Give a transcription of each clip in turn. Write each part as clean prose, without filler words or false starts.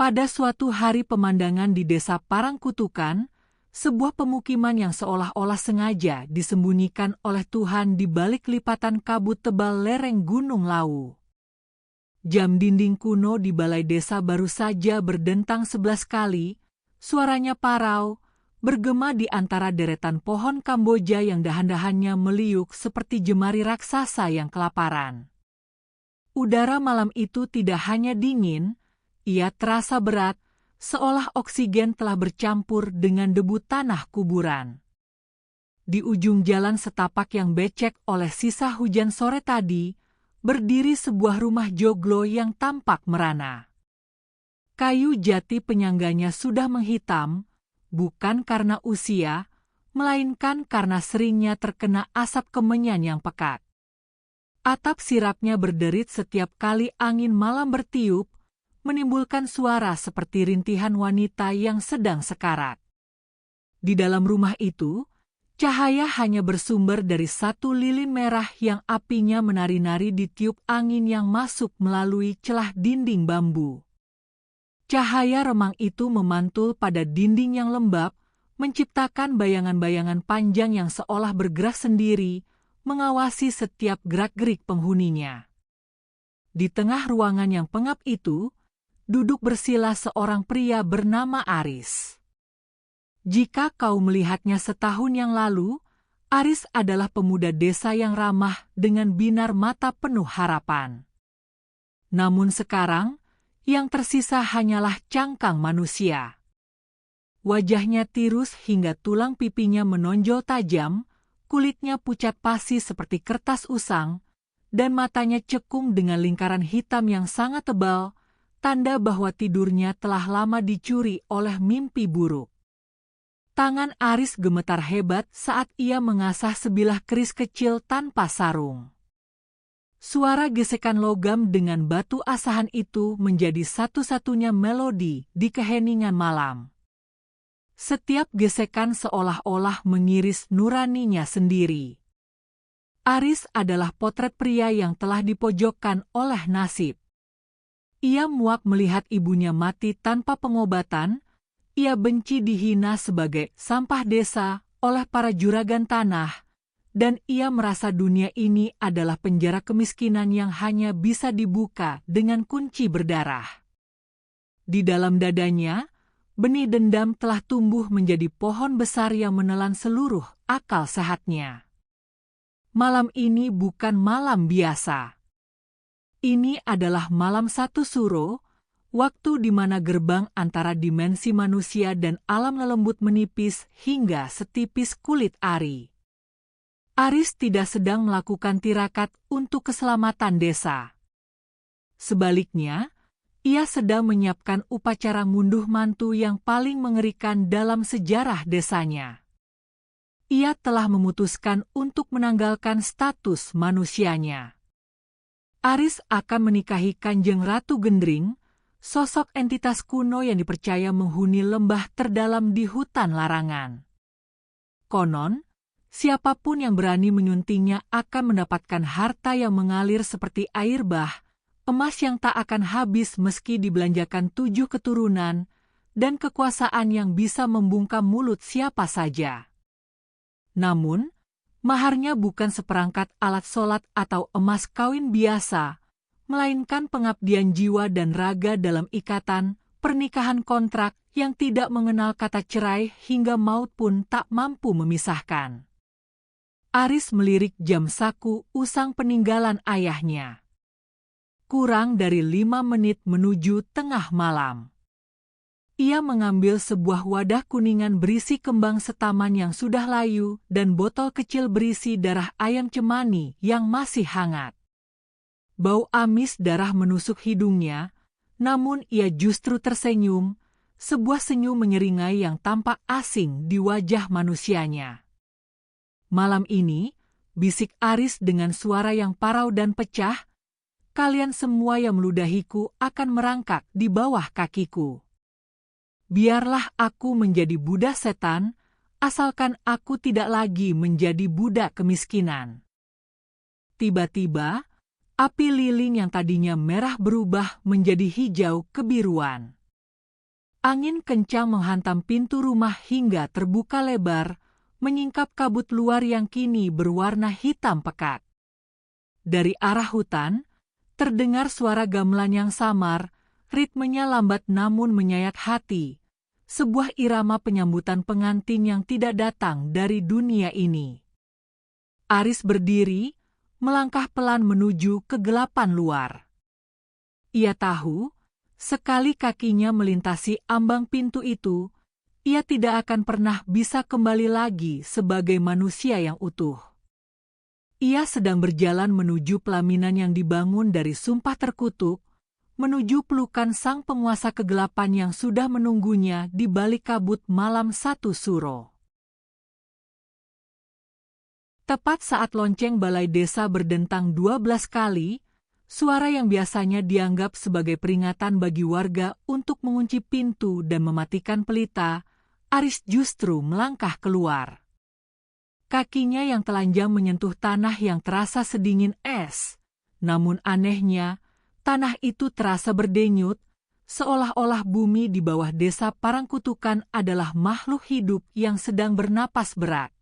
Pada suatu hari pemandangan di desa Parangkutukan, sebuah pemukiman yang seolah-olah sengaja disembunyikan oleh Tuhan di balik lipatan kabut tebal lereng Gunung Lawu. Jam dinding kuno di balai desa baru saja berdentang 11 kali, suaranya parau, bergema di antara deretan pohon Kamboja yang dahan-dahannya meliuk seperti jemari raksasa yang kelaparan. Udara malam itu tidak hanya dingin, ia terasa berat, seolah oksigen telah bercampur dengan debu tanah kuburan. Di ujung jalan setapak yang becek oleh sisa hujan sore tadi, berdiri sebuah rumah joglo yang tampak merana. Kayu jati penyangganya sudah menghitam, bukan karena usia, melainkan karena seringnya terkena asap kemenyan yang pekat. Atap sirapnya berderit setiap kali angin malam bertiup, menimbulkan suara seperti rintihan wanita yang sedang sekarat. Di dalam rumah itu, cahaya hanya bersumber dari satu lilin merah yang apinya menari-nari ditiup angin yang masuk melalui celah dinding bambu. Cahaya remang itu memantul pada dinding yang lembab, menciptakan bayangan-bayangan panjang yang seolah bergerak sendiri, mengawasi setiap gerak-gerik penghuninya. Di tengah ruangan yang pengap itu, duduk bersila seorang pria bernama Aris. Jika kau melihatnya setahun yang lalu, Aris adalah pemuda desa yang ramah dengan binar mata penuh harapan. Namun sekarang, yang tersisa hanyalah cangkang manusia. Wajahnya tirus hingga tulang pipinya menonjol tajam, kulitnya pucat pasi seperti kertas usang, dan matanya cekung dengan lingkaran hitam yang sangat tebal, tanda bahwa tidurnya telah lama dicuri oleh mimpi buruk. Tangan Aris gemetar hebat saat ia mengasah sebilah keris kecil tanpa sarung. Suara gesekan logam dengan batu asahan itu menjadi satu-satunya melodi di keheningan malam. Setiap gesekan seolah-olah mengiris nuraninya sendiri. Aris adalah potret pria yang telah dipojokkan oleh nasib. Ia muak melihat ibunya mati tanpa pengobatan. Ia benci dihina sebagai sampah desa oleh para juragan tanah, dan ia merasa dunia ini adalah penjara kemiskinan yang hanya bisa dibuka dengan kunci berdarah. Di dalam dadanya, benih dendam telah tumbuh menjadi pohon besar yang menelan seluruh akal sehatnya. Malam ini bukan malam biasa. Ini adalah malam satu suro, waktu di mana gerbang antara dimensi manusia dan alam lelembut menipis hingga setipis kulit ari. Aris tidak sedang melakukan tirakat untuk keselamatan desa. Sebaliknya, ia sedang menyiapkan upacara ngunduh mantu yang paling mengerikan dalam sejarah desanya. Ia telah memutuskan untuk menanggalkan status manusianya. Aris akan menikahi Kanjeng Ratu Gendring, sosok entitas kuno yang dipercaya menghuni lembah terdalam di hutan larangan. Konon, siapapun yang berani menyuntingnya akan mendapatkan harta yang mengalir seperti air bah, emas yang tak akan habis meski dibelanjakan 7 keturunan, dan kekuasaan yang bisa membungkam mulut siapa saja. Namun, maharnya bukan seperangkat alat sholat atau emas kawin biasa, melainkan pengabdian jiwa dan raga dalam ikatan, pernikahan kontrak yang tidak mengenal kata cerai hingga maut pun tak mampu memisahkan. Aris melirik jam saku usang peninggalan ayahnya. Kurang dari 5 menit menuju tengah malam. Ia mengambil sebuah wadah kuningan berisi kembang setaman yang sudah layu dan botol kecil berisi darah ayam cemani yang masih hangat. Bau amis darah menusuk hidungnya, namun ia justru tersenyum, sebuah senyum menyeringai yang tampak asing di wajah manusianya. Malam ini, bisik Aris dengan suara yang parau dan pecah, kalian semua yang meludahiku akan merangkak di bawah kakiku. Biarlah aku menjadi budak setan, asalkan aku tidak lagi menjadi budak kemiskinan. Tiba-tiba, api lilin yang tadinya merah berubah menjadi hijau kebiruan. Angin kencang menghantam pintu rumah hingga terbuka lebar, menyingkap kabut luar yang kini berwarna hitam pekat. Dari arah hutan, terdengar suara gamelan yang samar, ritmenya lambat namun menyayat hati. Sebuah irama penyambutan pengantin yang tidak datang dari dunia ini. Aris berdiri, melangkah pelan menuju kegelapan luar. Ia tahu, sekali kakinya melintasi ambang pintu itu, ia tidak akan pernah bisa kembali lagi sebagai manusia yang utuh. Ia sedang berjalan menuju pelaminan yang dibangun dari sumpah terkutuk, menuju pelukan sang penguasa kegelapan yang sudah menunggunya di balik kabut malam satu suro. Tepat saat lonceng balai desa berdentang 12 kali, suara yang biasanya dianggap sebagai peringatan bagi warga untuk mengunci pintu dan mematikan pelita, Aris justru melangkah keluar. Kakinya yang telanjang menyentuh tanah yang terasa sedingin es, namun anehnya, tanah itu terasa berdenyut, seolah-olah bumi di bawah desa Parangkutukan adalah makhluk hidup yang sedang bernapas berat.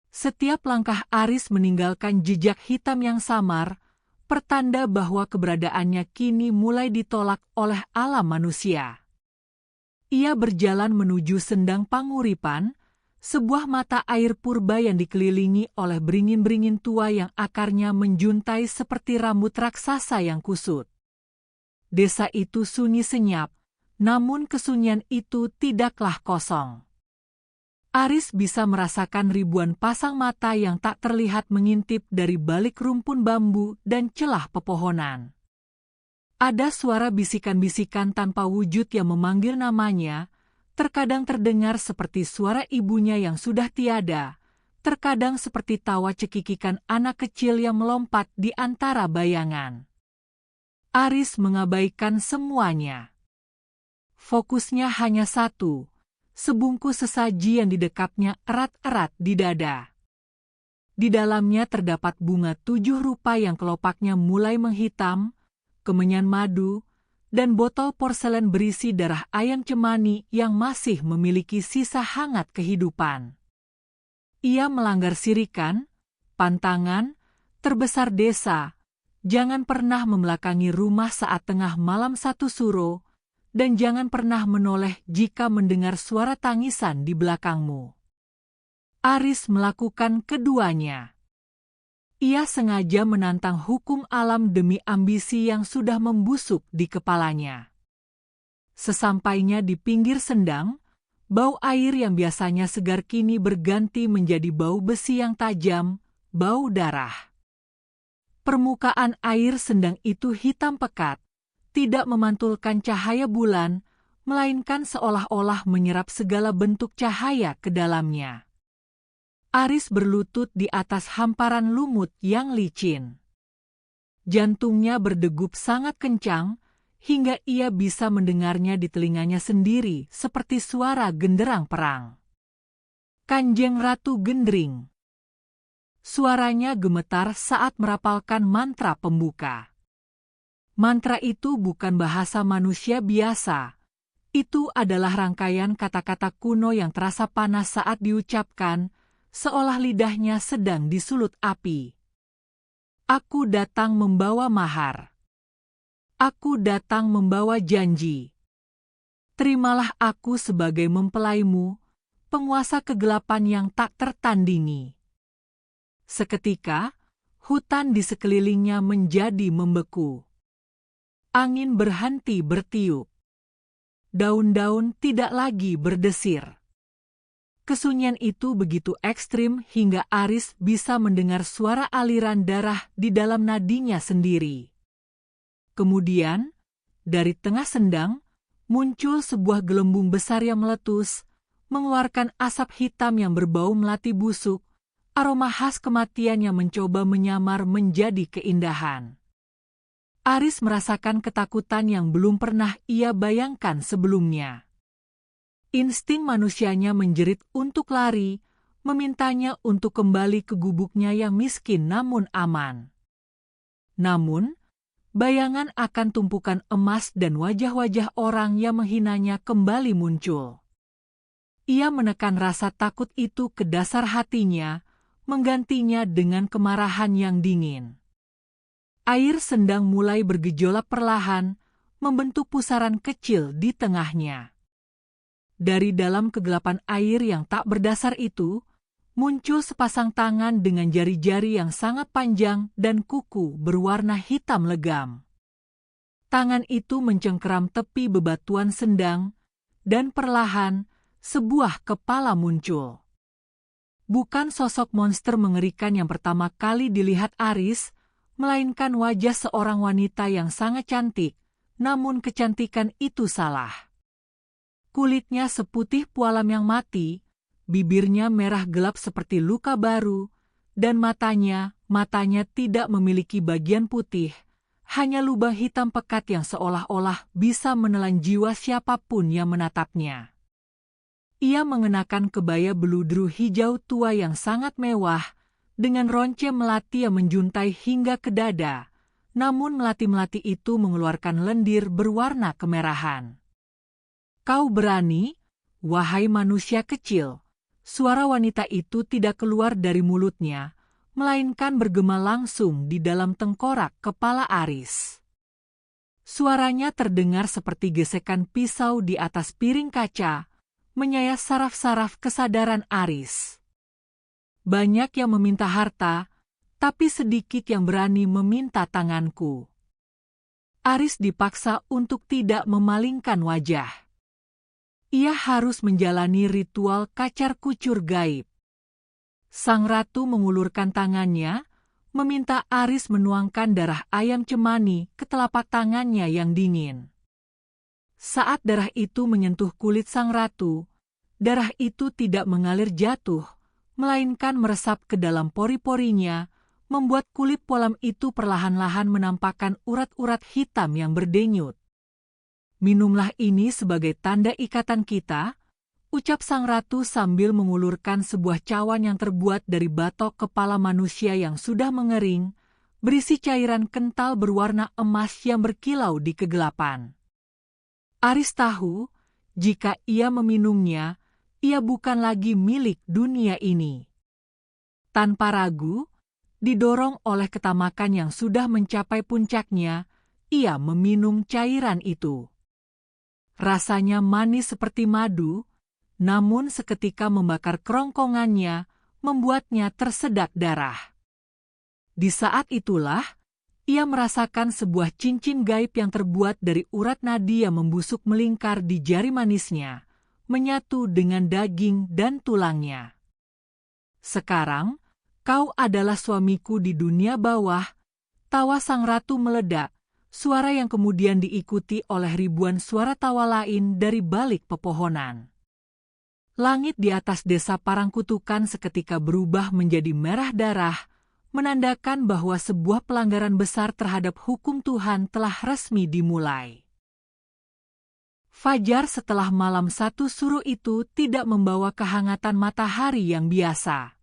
Setiap langkah Aris meninggalkan jejak hitam yang samar, pertanda bahwa keberadaannya kini mulai ditolak oleh alam manusia. Ia berjalan menuju Sendang Panguripan, sebuah mata air purba yang dikelilingi oleh beringin-beringin tua yang akarnya menjuntai seperti rambut raksasa yang kusut. Desa itu sunyi senyap, namun kesunyian itu tidaklah kosong. Aris bisa merasakan ribuan pasang mata yang tak terlihat mengintip dari balik rumpun bambu dan celah pepohonan. Ada suara bisikan-bisikan tanpa wujud yang memanggil namanya, terkadang terdengar seperti suara ibunya yang sudah tiada, terkadang seperti tawa cekikikan anak kecil yang melompat di antara bayangan. Aris mengabaikan semuanya. Fokusnya hanya satu, sebungkus sesaji yang didekapnya erat-erat di dada. Di dalamnya terdapat bunga 7 rupa yang kelopaknya mulai menghitam, kemenyan madu, dan botol porselen berisi darah ayam cemani yang masih memiliki sisa hangat kehidupan. Ia melanggar sirikan, pantangan, terbesar desa, jangan pernah membelakangi rumah saat tengah malam satu suro, dan jangan pernah menoleh jika mendengar suara tangisan di belakangmu. Aris melakukan keduanya. Ia sengaja menantang hukum alam demi ambisi yang sudah membusuk di kepalanya. Sesampainya di pinggir sendang, bau air yang biasanya segar kini berganti menjadi bau besi yang tajam, bau darah. Permukaan air sendang itu hitam pekat, tidak memantulkan cahaya bulan, melainkan seolah-olah menyerap segala bentuk cahaya ke dalamnya. Aris berlutut di atas hamparan lumut yang licin. Jantungnya berdegup sangat kencang, hingga ia bisa mendengarnya di telinganya sendiri seperti suara genderang perang. Kanjeng Ratu Gendring. Suaranya gemetar saat merapalkan mantra pembuka. Mantra itu bukan bahasa manusia biasa. Itu adalah rangkaian kata-kata kuno yang terasa panas saat diucapkan, seolah lidahnya sedang disulut api. Aku datang membawa mahar. Aku datang membawa janji. Terimalah aku sebagai mempelaimu, penguasa kegelapan yang tak tertandingi. Seketika, hutan di sekelilingnya menjadi membeku. Angin berhenti bertiup. Daun-daun tidak lagi berdesir. Kesunyian itu begitu ekstrim hingga Aris bisa mendengar suara aliran darah di dalam nadinya sendiri. Kemudian, dari tengah sendang, muncul sebuah gelembung besar yang meletus, mengeluarkan asap hitam yang berbau melati busuk, aroma khas kematian yang mencoba menyamar menjadi keindahan. Aris merasakan ketakutan yang belum pernah ia bayangkan sebelumnya. Insting manusianya menjerit untuk lari, memintanya untuk kembali ke gubuknya yang miskin namun aman. Namun, bayangan akan tumpukan emas dan wajah-wajah orang yang menghinanya kembali muncul. Ia menekan rasa takut itu ke dasar hatinya, menggantinya dengan kemarahan yang dingin. Air sendang mulai bergejolak perlahan, membentuk pusaran kecil di tengahnya. Dari dalam kegelapan air yang tak berdasar itu, muncul sepasang tangan dengan jari-jari yang sangat panjang dan kuku berwarna hitam legam. Tangan itu mencengkeram tepi bebatuan sendang, dan perlahan sebuah kepala muncul. Bukan sosok monster mengerikan yang pertama kali dilihat Aris, melainkan wajah seorang wanita yang sangat cantik, namun kecantikan itu salah. Kulitnya seputih pualam yang mati, bibirnya merah gelap seperti luka baru, dan matanya tidak memiliki bagian putih, hanya lubang hitam pekat yang seolah-olah bisa menelan jiwa siapapun yang menatapnya. Ia mengenakan kebaya beludru hijau tua yang sangat mewah, dengan ronce melati yang menjuntai hingga ke dada, namun melati-melati itu mengeluarkan lendir berwarna kemerahan. "Kau berani, wahai manusia kecil?" Suara wanita itu tidak keluar dari mulutnya, melainkan bergema langsung di dalam tengkorak kepala Aris. Suaranya terdengar seperti gesekan pisau di atas piring kaca, menyayat saraf-saraf kesadaran Aris. Banyak yang meminta harta, tapi sedikit yang berani meminta tanganku. Aris dipaksa untuk tidak memalingkan wajah. Ia harus menjalani ritual kacar kucur gaib. Sang ratu mengulurkan tangannya, meminta Aris menuangkan darah ayam cemani ke telapak tangannya yang dingin. Saat darah itu menyentuh kulit sang ratu, darah itu tidak mengalir jatuh, melainkan meresap ke dalam pori-porinya, membuat kulit polam itu perlahan-lahan menampakkan urat-urat hitam yang berdenyut. "Minumlah ini sebagai tanda ikatan kita," ucap sang ratu sambil mengulurkan sebuah cawan yang terbuat dari batok kepala manusia yang sudah mengering, berisi cairan kental berwarna emas yang berkilau di kegelapan. Aris tahu, jika ia meminumnya, ia bukan lagi milik dunia ini. Tanpa ragu, didorong oleh ketamakan yang sudah mencapai puncaknya, ia meminum cairan itu. Rasanya manis seperti madu, namun seketika membakar kerongkongannya, membuatnya tersedak darah. Di saat itulah, ia merasakan sebuah cincin gaib yang terbuat dari urat nadi yang membusuk melingkar di jari manisnya, menyatu dengan daging dan tulangnya. "Sekarang, kau adalah suamiku di dunia bawah," tawa sang ratu meledak, suara yang kemudian diikuti oleh ribuan suara tawa lain dari balik pepohonan. Langit di atas desa Parangkutukan seketika berubah menjadi merah darah, menandakan bahwa sebuah pelanggaran besar terhadap hukum Tuhan telah resmi dimulai. Fajar setelah malam satu suruh itu tidak membawa kehangatan matahari yang biasa.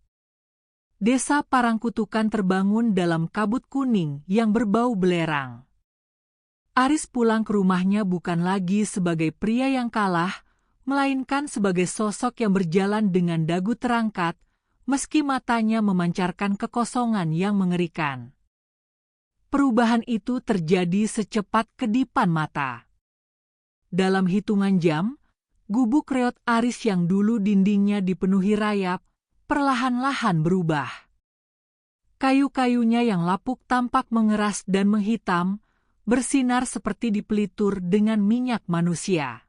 Desa Parangkutukan terbangun dalam kabut kuning yang berbau belerang. Aris pulang ke rumahnya bukan lagi sebagai pria yang kalah, melainkan sebagai sosok yang berjalan dengan dagu terangkat, meski matanya memancarkan kekosongan yang mengerikan. Perubahan itu terjadi secepat kedipan mata. Dalam hitungan jam, gubuk reot Aris yang dulu dindingnya dipenuhi rayap, perlahan-lahan berubah. Kayu-kayunya yang lapuk tampak mengeras dan menghitam, bersinar seperti dipelitur dengan minyak manusia.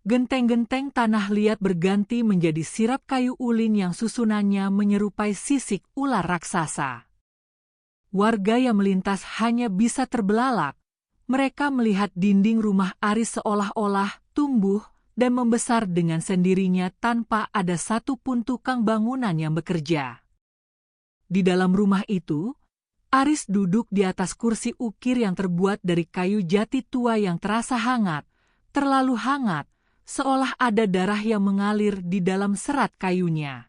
Genteng-genteng tanah liat berganti menjadi sirap kayu ulin yang susunannya menyerupai sisik ular raksasa. Warga yang melintas hanya bisa terbelalak. Mereka melihat dinding rumah Aris seolah-olah tumbuh dan membesar dengan sendirinya tanpa ada satupun tukang bangunan yang bekerja. Di dalam rumah itu, Aris duduk di atas kursi ukir yang terbuat dari kayu jati tua yang terasa hangat, terlalu hangat, seolah ada darah yang mengalir di dalam serat kayunya.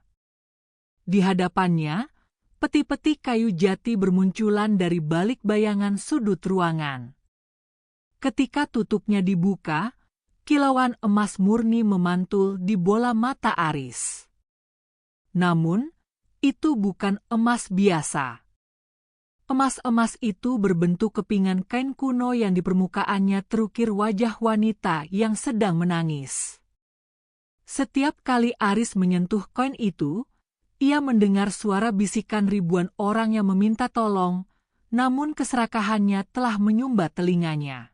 Di hadapannya, Peti-peti kayu jati bermunculan dari balik bayangan sudut ruangan. Ketika tutupnya dibuka, kilauan emas murni memantul di bola mata Aris. Namun, itu bukan emas biasa. Emas-emas itu berbentuk kepingan kain kuno yang di permukaannya terukir wajah wanita yang sedang menangis. Setiap kali Aris menyentuh koin itu, ia mendengar suara bisikan ribuan orang yang meminta tolong, namun keserakahannya telah menyumbat telinganya.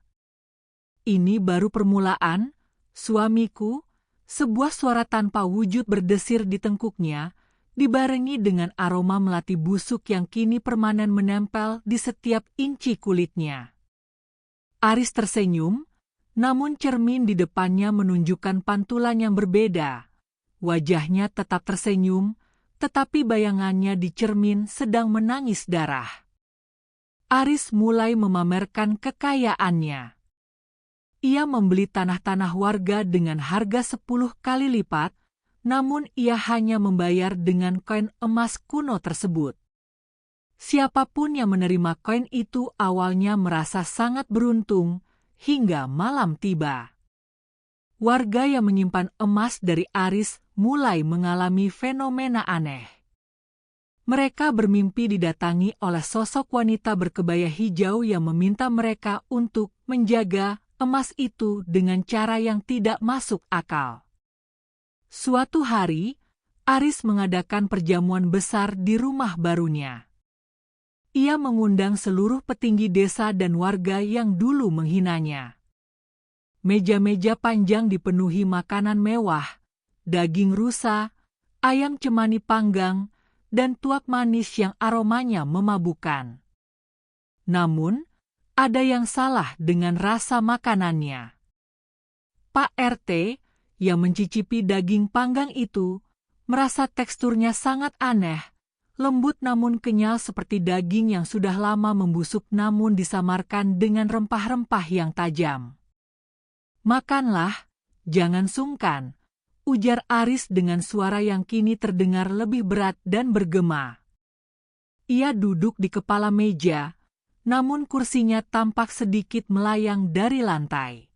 "Ini baru permulaan, suamiku," sebuah suara tanpa wujud berdesir di tengkuknya, dibarengi dengan aroma melati busuk yang kini permanen menempel di setiap inci kulitnya. Aris tersenyum, namun cermin di depannya menunjukkan pantulan yang berbeda. Wajahnya tetap tersenyum, tetapi bayangannya di cermin sedang menangis darah. Aris mulai memamerkan kekayaannya. Ia membeli tanah-tanah warga dengan harga 10 kali lipat, namun ia hanya membayar dengan koin emas kuno tersebut. Siapapun yang menerima koin itu awalnya merasa sangat beruntung, hingga malam tiba. Warga yang menyimpan emas dari Aris mulai mengalami fenomena aneh. Mereka bermimpi didatangi oleh sosok wanita berkebaya hijau yang meminta mereka untuk menjaga emas itu dengan cara yang tidak masuk akal. Suatu hari, Aris mengadakan perjamuan besar di rumah barunya. Ia mengundang seluruh petinggi desa dan warga yang dulu menghinanya. Meja-meja panjang dipenuhi makanan mewah, daging rusa, ayam cemani panggang, dan tuak manis yang aromanya memabukkan. Namun, ada yang salah dengan rasa makanannya. Pak RT, yang mencicipi daging panggang itu, merasa teksturnya sangat aneh, lembut namun kenyal seperti daging yang sudah lama membusuk namun disamarkan dengan rempah-rempah yang tajam. "Makanlah, jangan sungkan," ujar Aris dengan suara yang kini terdengar lebih berat dan bergema. Ia duduk di kepala meja, namun kursinya tampak sedikit melayang dari lantai.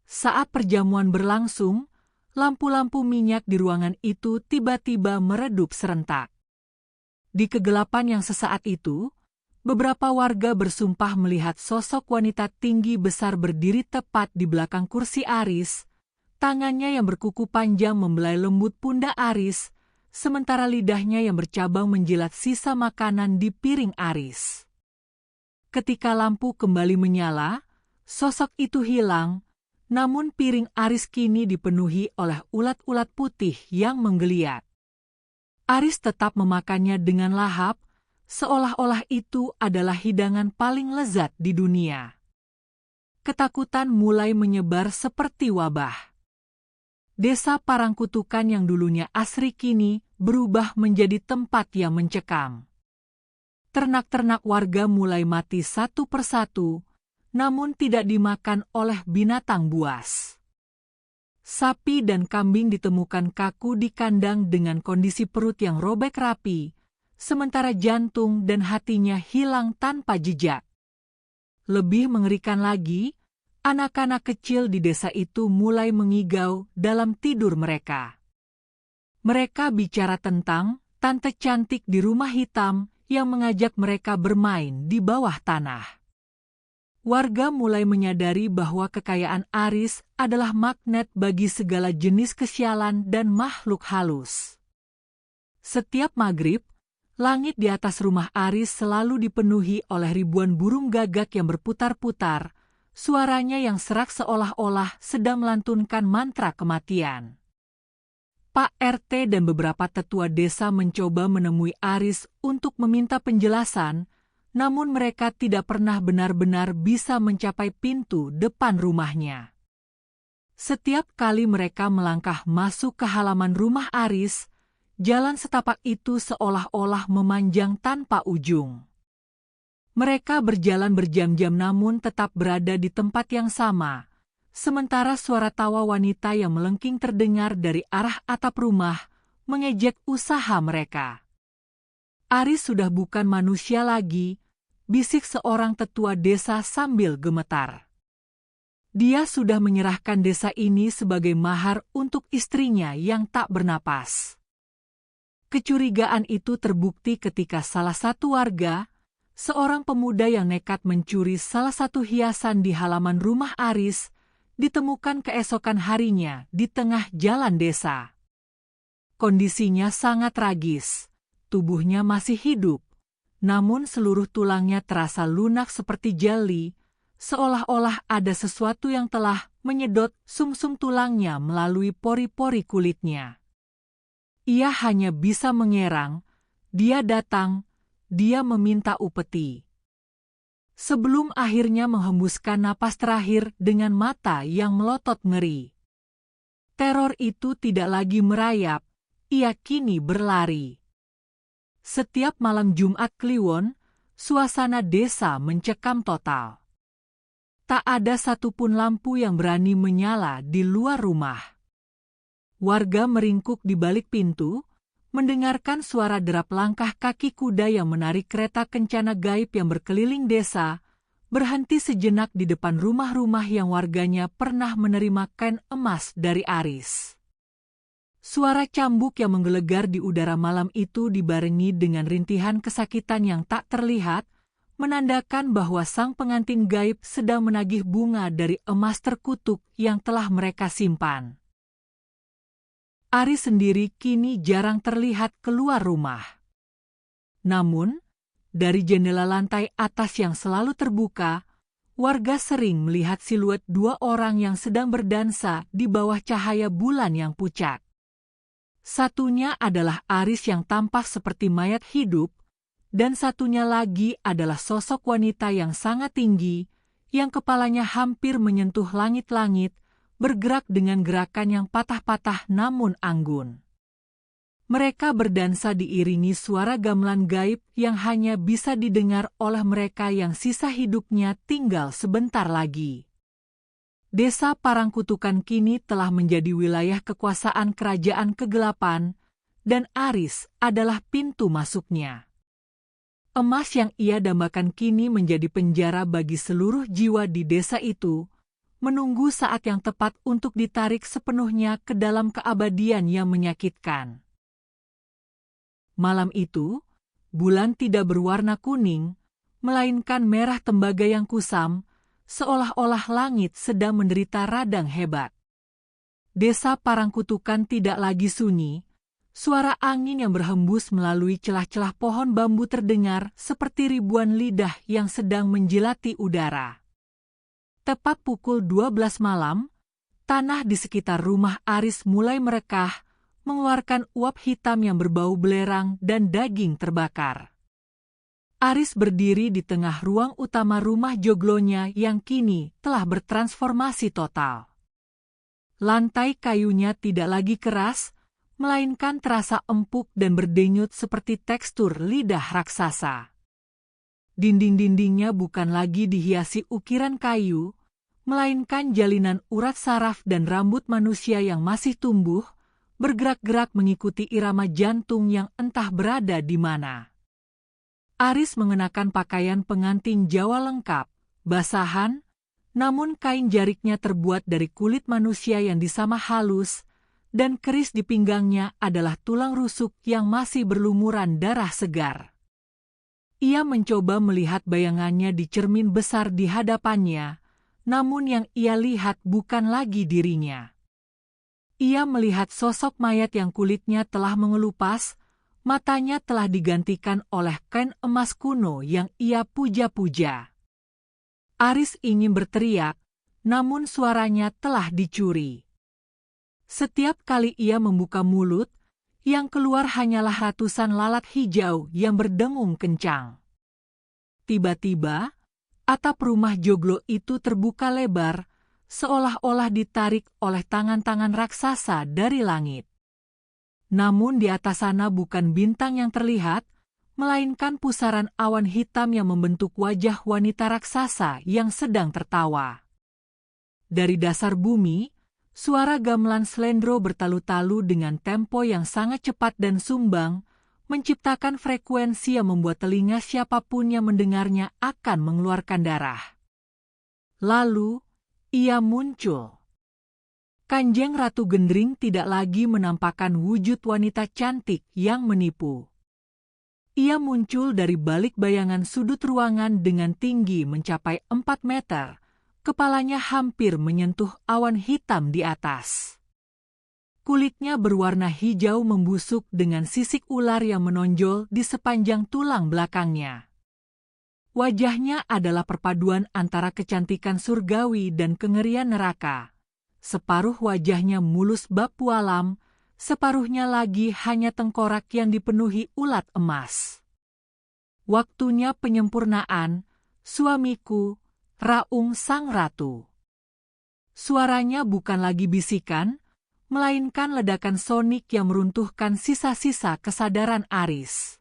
Saat perjamuan berlangsung, lampu-lampu minyak di ruangan itu tiba-tiba meredup serentak. Di kegelapan yang sesaat itu, beberapa warga bersumpah melihat sosok wanita tinggi besar berdiri tepat di belakang kursi Aris. Tangannya yang berkuku panjang membelai lembut pundak Aris, sementara lidahnya yang bercabang menjilat sisa makanan di piring Aris. Ketika lampu kembali menyala, sosok itu hilang, namun piring Aris kini dipenuhi oleh ulat-ulat putih yang menggeliat. Aris tetap memakannya dengan lahap, seolah-olah itu adalah hidangan paling lezat di dunia. Ketakutan mulai menyebar seperti wabah. Desa Parangkutukan yang dulunya asri kini berubah menjadi tempat yang mencekam. Ternak-ternak warga mulai mati satu persatu, namun tidak dimakan oleh binatang buas. Sapi dan kambing ditemukan kaku di kandang dengan kondisi perut yang robek rapi, sementara jantung dan hatinya hilang tanpa jejak. Lebih mengerikan lagi, anak-anak kecil di desa itu mulai mengigau dalam tidur mereka. Mereka bicara tentang tante cantik di rumah hitam yang mengajak mereka bermain di bawah tanah. Warga mulai menyadari bahwa kekayaan Aris adalah magnet bagi segala jenis kesialan dan makhluk halus. Setiap maghrib, langit di atas rumah Aris selalu dipenuhi oleh ribuan burung gagak yang berputar-putar, suaranya yang serak seolah-olah sedang melantunkan mantra kematian. Pak RT dan beberapa tetua desa mencoba menemui Aris untuk meminta penjelasan, namun mereka tidak pernah benar-benar bisa mencapai pintu depan rumahnya. Setiap kali mereka melangkah masuk ke halaman rumah Aris, jalan setapak itu seolah-olah memanjang tanpa ujung. Mereka berjalan berjam-jam namun tetap berada di tempat yang sama, sementara suara tawa wanita yang melengking terdengar dari arah atap rumah, mengejek usaha mereka. Aris sudah bukan manusia lagi, bisik seorang tetua desa sambil gemetar. Dia sudah menyerahkan desa ini sebagai mahar untuk istrinya yang tak bernapas. Kecurigaan itu terbukti ketika salah satu warga, seorang pemuda yang nekat mencuri salah satu hiasan di halaman rumah Aris, ditemukan keesokan harinya di tengah jalan desa. Kondisinya sangat tragis. Tubuhnya masih hidup, namun seluruh tulangnya terasa lunak seperti jeli, seolah-olah ada sesuatu yang telah menyedot sumsum tulangnya melalui pori-pori kulitnya. Ia hanya bisa mengerang, dia datang, dia meminta upeti. Sebelum akhirnya menghembuskan napas terakhir dengan mata yang melotot ngeri. Teror itu tidak lagi merayap, ia kini berlari. Setiap malam Jumat Kliwon, suasana desa mencekam total. Tak ada satupun lampu yang berani menyala di luar rumah. Warga meringkuk di balik pintu, mendengarkan suara derap langkah kaki kuda yang menarik kereta kencana gaib yang berkeliling desa, berhenti sejenak di depan rumah-rumah yang warganya pernah menerima kain emas dari Aris. Suara cambuk yang menggelegar di udara malam itu dibarengi dengan rintihan kesakitan yang tak terlihat, menandakan bahwa sang pengantin gaib sedang menagih bunga dari emas terkutuk yang telah mereka simpan. Aris sendiri kini jarang terlihat keluar rumah. Namun, dari jendela lantai atas yang selalu terbuka, warga sering melihat siluet dua orang yang sedang berdansa di bawah cahaya bulan yang pucat. Satunya adalah Aris yang tampak seperti mayat hidup, dan satunya lagi adalah sosok wanita yang sangat tinggi, yang kepalanya hampir menyentuh langit-langit, bergerak dengan gerakan yang patah-patah namun anggun. Mereka berdansa diiringi suara gamelan gaib yang hanya bisa didengar oleh mereka yang sisa hidupnya tinggal sebentar lagi. Desa Parangkutukan kini telah menjadi wilayah kekuasaan kerajaan kegelapan, dan Aris adalah pintu masuknya. Emas yang ia dambakan kini menjadi penjara bagi seluruh jiwa di desa itu, menunggu saat yang tepat untuk ditarik sepenuhnya ke dalam keabadian yang menyakitkan. Malam itu, bulan tidak berwarna kuning, melainkan merah tembaga yang kusam, seolah-olah langit sedang menderita radang hebat. Desa Parangkutukan tidak lagi sunyi, suara angin yang berhembus melalui celah-celah pohon bambu terdengar seperti ribuan lidah yang sedang menjilati udara. Tepat pukul 12 malam, tanah di sekitar rumah Aris mulai merekah, mengeluarkan uap hitam yang berbau belerang dan daging terbakar. Aris berdiri di tengah ruang utama rumah joglonya yang kini telah bertransformasi total. Lantai kayunya tidak lagi keras, melainkan terasa empuk dan berdenyut seperti tekstur lidah raksasa. Dinding-dindingnya bukan lagi dihiasi ukiran kayu, melainkan jalinan urat saraf dan rambut manusia yang masih tumbuh, bergerak-gerak mengikuti irama jantung yang entah berada di mana. Aris mengenakan pakaian pengantin Jawa lengkap, basahan, namun kain jariknya terbuat dari kulit manusia yang disamah halus, dan keris di pinggangnya adalah tulang rusuk yang masih berlumuran darah segar. Ia mencoba melihat bayangannya di cermin besar di hadapannya, namun yang ia lihat bukan lagi dirinya. Ia melihat sosok mayat yang kulitnya telah mengelupas, matanya telah digantikan oleh kain emas kuno yang ia puja-puja. Aris ingin berteriak, namun suaranya telah dicuri. Setiap kali ia membuka mulut, yang keluar hanyalah ratusan lalat hijau yang berdengung kencang. Tiba-tiba, atap rumah joglo itu terbuka lebar, seolah-olah ditarik oleh tangan-tangan raksasa dari langit. Namun di atas sana bukan bintang yang terlihat, melainkan pusaran awan hitam yang membentuk wajah wanita raksasa yang sedang tertawa. Dari dasar bumi, suara gamelan slendro bertalu-talu dengan tempo yang sangat cepat dan sumbang, menciptakan frekuensi yang membuat telinga siapapun yang mendengarnya akan mengeluarkan darah. Lalu, ia muncul. Kanjeng Ratu Gendring tidak lagi menampakkan wujud wanita cantik yang menipu. Ia muncul dari balik bayangan sudut ruangan dengan tinggi mencapai 4 meter, kepalanya hampir menyentuh awan hitam di atas. Kulitnya berwarna hijau membusuk dengan sisik ular yang menonjol di sepanjang tulang belakangnya. Wajahnya adalah perpaduan antara kecantikan surgawi dan kengerian neraka. Separuh wajahnya mulus bak pualam, separuhnya lagi hanya tengkorak yang dipenuhi ulat emas. Waktunya penyempurnaan, suamiku, raung sang ratu. Suaranya bukan lagi bisikan, melainkan ledakan sonik yang meruntuhkan sisa-sisa kesadaran Aris.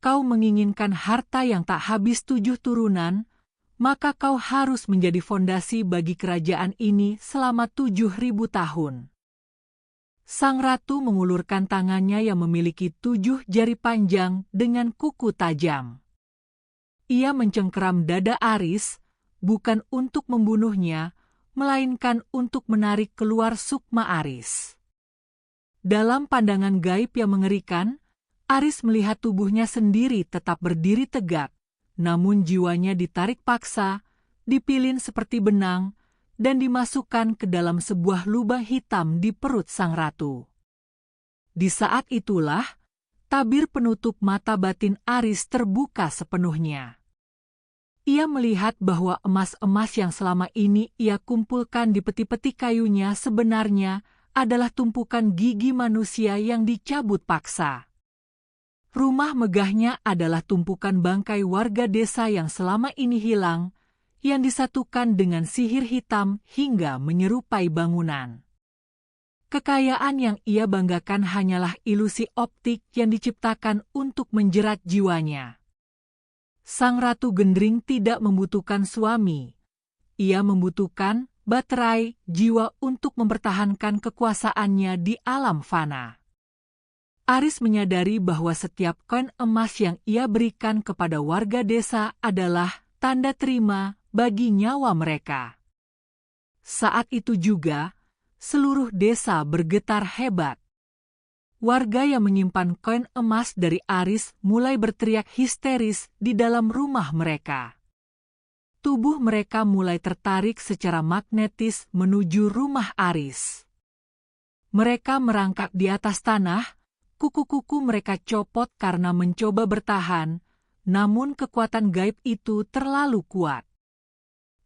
Kau menginginkan harta yang tak habis 7 turunan, maka kau harus menjadi fondasi bagi kerajaan ini selama 7.000 tahun. Sang ratu mengulurkan tangannya yang memiliki 7 jari panjang dengan kuku tajam. Ia mencengkeram dada Aris, bukan untuk membunuhnya, melainkan untuk menarik keluar sukma Aris. Dalam pandangan gaib yang mengerikan, Aris melihat tubuhnya sendiri tetap berdiri tegak, namun jiwanya ditarik paksa, dipilin seperti benang, dan dimasukkan ke dalam sebuah lubang hitam di perut sang ratu. Di saat itulah, tabir penutup mata batin Aris terbuka sepenuhnya. Ia melihat bahwa emas-emas yang selama ini ia kumpulkan di peti-peti kayunya sebenarnya adalah tumpukan gigi manusia yang dicabut paksa. Rumah megahnya adalah tumpukan bangkai warga desa yang selama ini hilang, yang disatukan dengan sihir hitam hingga menyerupai bangunan. Kekayaan yang ia banggakan hanyalah ilusi optik yang diciptakan untuk menjerat jiwanya. Sang Ratu Gendring tidak membutuhkan suami. Ia membutuhkan baterai jiwa untuk mempertahankan kekuasaannya di alam fana. Aris menyadari bahwa setiap koin emas yang ia berikan kepada warga desa adalah tanda terima bagi nyawa mereka. Saat itu juga, seluruh desa bergetar hebat. Warga yang menyimpan koin emas dari Aris mulai berteriak histeris di dalam rumah mereka. Tubuh mereka mulai tertarik secara magnetis menuju rumah Aris. Mereka merangkak di atas tanah, kuku-kuku mereka copot karena mencoba bertahan, namun kekuatan gaib itu terlalu kuat.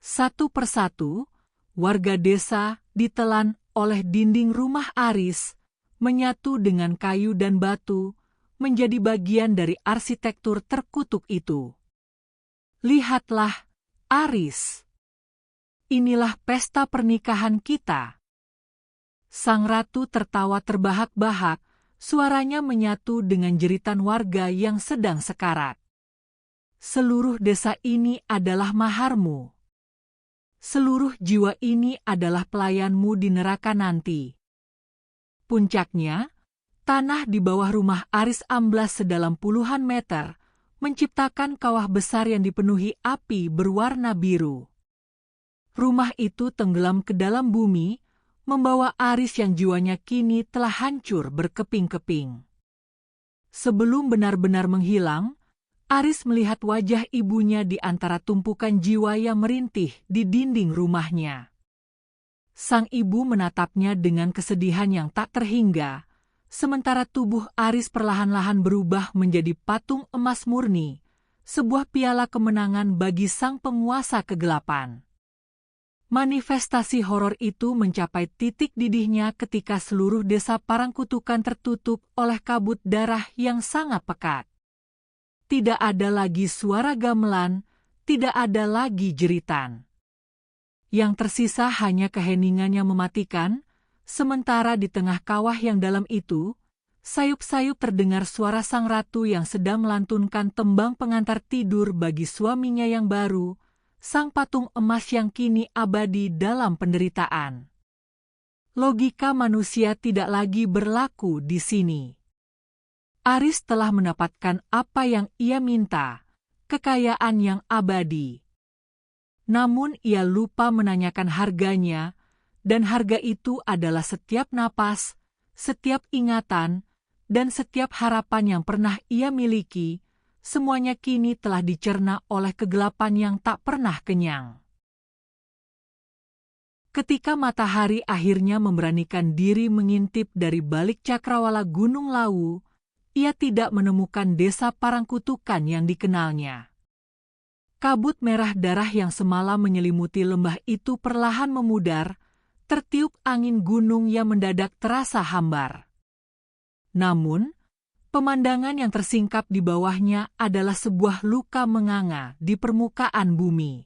Satu persatu, warga desa ditelan oleh dinding rumah Aris, menyatu dengan kayu dan batu, menjadi bagian dari arsitektur terkutuk itu. Lihatlah, Aris. Inilah pesta pernikahan kita. Sang ratu tertawa terbahak-bahak, suaranya menyatu dengan jeritan warga yang sedang sekarat. Seluruh desa ini adalah maharmu. Seluruh jiwa ini adalah pelayanmu di neraka nanti. Puncaknya, tanah di bawah rumah Aris amblas sedalam puluhan meter, menciptakan kawah besar yang dipenuhi api berwarna biru. Rumah itu tenggelam ke dalam bumi, membawa Aris yang jiwanya kini telah hancur berkeping-keping. Sebelum benar-benar menghilang, Aris melihat wajah ibunya di antara tumpukan jiwa yang merintih di dinding rumahnya. Sang ibu menatapnya dengan kesedihan yang tak terhingga, sementara tubuh Aris perlahan-lahan berubah menjadi patung emas murni, sebuah piala kemenangan bagi sang penguasa kegelapan. Manifestasi horor itu mencapai titik didihnya ketika seluruh desa Parangkutukan tertutup oleh kabut darah yang sangat pekat. Tidak ada lagi suara gamelan, tidak ada lagi jeritan. Yang tersisa hanya keheningan yang mematikan, sementara di tengah kawah yang dalam itu, sayup-sayup terdengar suara sang ratu yang sedang melantunkan tembang pengantar tidur bagi suaminya yang baru, sang patung emas yang kini abadi dalam penderitaan. Logika manusia tidak lagi berlaku di sini. Aris telah mendapatkan apa yang ia minta, kekayaan yang abadi. Namun ia lupa menanyakan harganya, dan harga itu adalah setiap napas, setiap ingatan, dan setiap harapan yang pernah ia miliki, semuanya kini telah dicerna oleh kegelapan yang tak pernah kenyang. Ketika matahari akhirnya memberanikan diri mengintip dari balik cakrawala Gunung Lawu, ia tidak menemukan desa Parangkutukan yang dikenalnya. Kabut merah darah yang semalam menyelimuti lembah itu perlahan memudar, tertiup angin gunung yang mendadak terasa hambar. Namun, pemandangan yang tersingkap di bawahnya adalah sebuah luka menganga di permukaan bumi.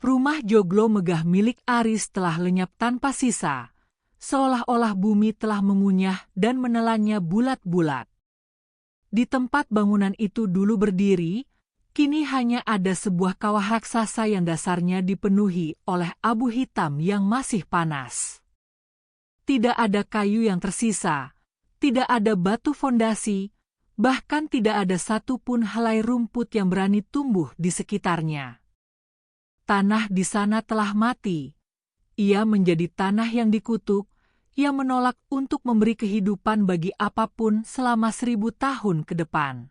Rumah joglo megah milik Aris telah lenyap tanpa sisa, seolah-olah bumi telah mengunyah dan menelannya bulat-bulat. Di tempat bangunan itu dulu berdiri, kini hanya ada sebuah kawah raksasa yang dasarnya dipenuhi oleh abu hitam yang masih panas. Tidak ada kayu yang tersisa, tidak ada batu fondasi, bahkan tidak ada satupun helai rumput yang berani tumbuh di sekitarnya. Tanah di sana telah mati. Ia menjadi tanah yang dikutuk, yang menolak untuk memberi kehidupan bagi apapun selama 1000 tahun ke depan.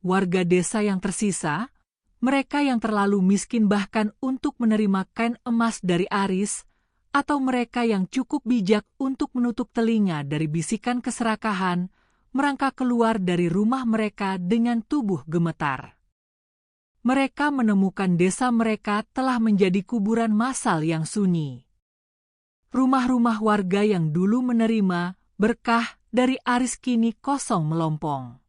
Warga desa yang tersisa, mereka yang terlalu miskin bahkan untuk menerima kain emas dari Aris, atau mereka yang cukup bijak untuk menutup telinga dari bisikan keserakahan, merangkak keluar dari rumah mereka dengan tubuh gemetar. Mereka menemukan desa mereka telah menjadi kuburan massal yang sunyi. Rumah-rumah warga yang dulu menerima berkah dari Aris kini kosong melompong.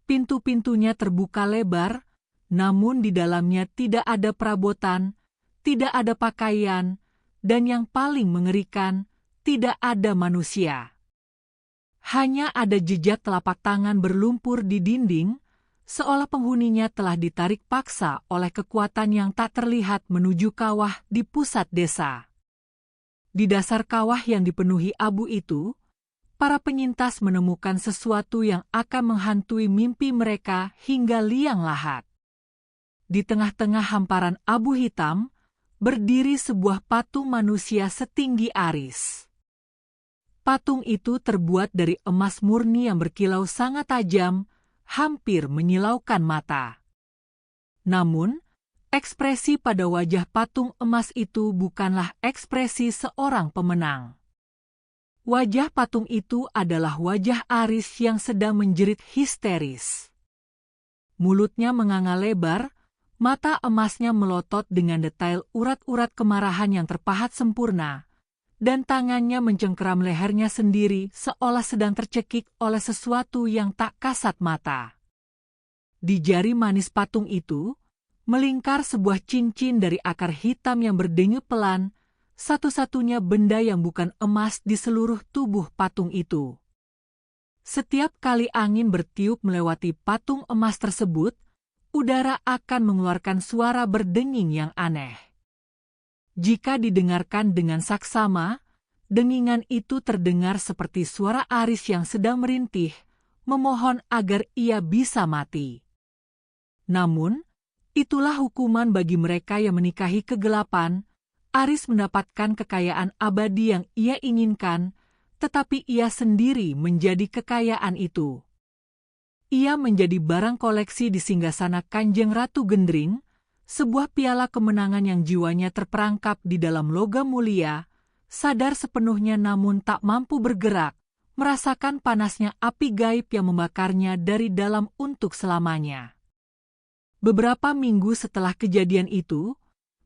Pintu-pintunya terbuka lebar, namun di dalamnya tidak ada perabotan, tidak ada pakaian, dan yang paling mengerikan, tidak ada manusia. Hanya ada jejak telapak tangan berlumpur di dinding, seolah penghuninya telah ditarik paksa oleh kekuatan yang tak terlihat menuju kawah di pusat desa. Di dasar kawah yang dipenuhi abu itu, para penyintas menemukan sesuatu yang akan menghantui mimpi mereka hingga liang lahat. Di tengah-tengah hamparan abu hitam, berdiri sebuah patung manusia setinggi Aris. Patung itu terbuat dari emas murni yang berkilau sangat tajam, hampir menyilaukan mata. Namun, ekspresi pada wajah patung emas itu bukanlah ekspresi seorang pemenang. Wajah patung itu adalah wajah Aris yang sedang menjerit histeris. Mulutnya menganga lebar, mata emasnya melotot dengan detail urat-urat kemarahan yang terpahat sempurna, dan tangannya mencengkeram lehernya sendiri seolah sedang tercekik oleh sesuatu yang tak kasat mata. Di jari manis patung itu, melingkar sebuah cincin dari akar hitam yang berdenyut pelan, satu-satunya benda yang bukan emas di seluruh tubuh patung itu. Setiap kali angin bertiup melewati patung emas tersebut, udara akan mengeluarkan suara berdenging yang aneh. Jika didengarkan dengan saksama, dengingan itu terdengar seperti suara Aris yang sedang merintih, memohon agar ia bisa mati. Namun, itulah hukuman bagi mereka yang menikahi kegelapan. Aris mendapatkan kekayaan abadi yang ia inginkan, tetapi ia sendiri menjadi kekayaan itu. Ia menjadi barang koleksi di singgasana Kanjeng Ratu Gendring, sebuah piala kemenangan yang jiwanya terperangkap di dalam logam mulia, sadar sepenuhnya namun tak mampu bergerak, merasakan panasnya api gaib yang membakarnya dari dalam untuk selamanya. Beberapa minggu setelah kejadian itu,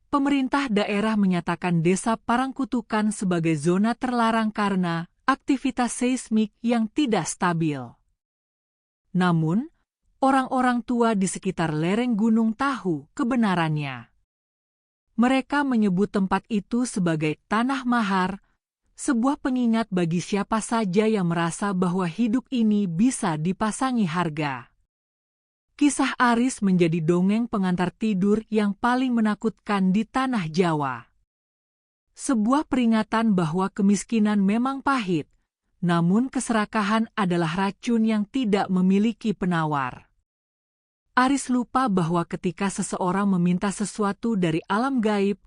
pemerintah daerah menyatakan desa Parangkutukan sebagai zona terlarang karena aktivitas seismik yang tidak stabil. Namun, orang-orang tua di sekitar lereng gunung tahu kebenarannya. Mereka menyebut tempat itu sebagai Tanah Mahar, sebuah pengingat bagi siapa saja yang merasa bahwa hidup ini bisa dipasangi harga. Kisah Aris menjadi dongeng pengantar tidur yang paling menakutkan di tanah Jawa. Sebuah peringatan bahwa kemiskinan memang pahit, namun keserakahan adalah racun yang tidak memiliki penawar. Aris lupa bahwa ketika seseorang meminta sesuatu dari alam gaib,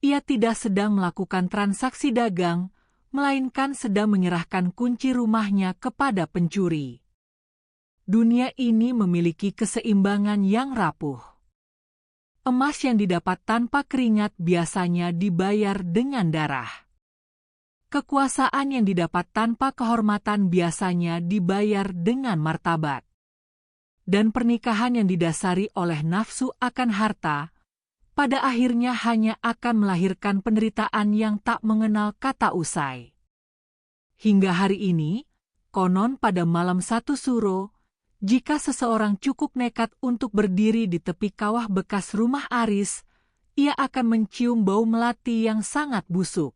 ia tidak sedang melakukan transaksi dagang, melainkan sedang menyerahkan kunci rumahnya kepada pencuri. Dunia ini memiliki keseimbangan yang rapuh. Emas yang didapat tanpa keringat biasanya dibayar dengan darah. Kekuasaan yang didapat tanpa kehormatan biasanya dibayar dengan martabat. Dan pernikahan yang didasari oleh nafsu akan harta, pada akhirnya hanya akan melahirkan penderitaan yang tak mengenal kata usai. Hingga hari ini, konon pada malam 1 Suro, jika seseorang cukup nekat untuk berdiri di tepi kawah bekas rumah Aris, ia akan mencium bau melati yang sangat busuk.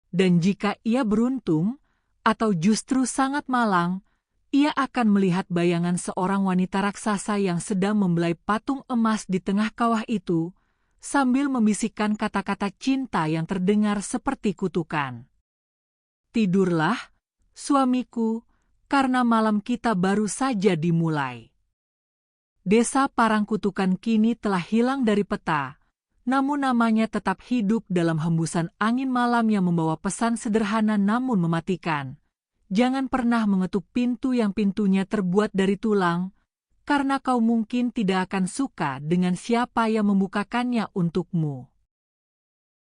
Dan jika ia beruntung, atau justru sangat malang, ia akan melihat bayangan seorang wanita raksasa yang sedang membelai patung emas di tengah kawah itu, sambil membisikkan kata-kata cinta yang terdengar seperti kutukan. Tidurlah, suamiku, karena malam kita baru saja dimulai. Desa Parangkutukan kini telah hilang dari peta, namun namanya tetap hidup dalam hembusan angin malam yang membawa pesan sederhana namun mematikan. Jangan pernah mengetuk pintu yang pintunya terbuat dari tulang, karena kau mungkin tidak akan suka dengan siapa yang membukakannya untukmu.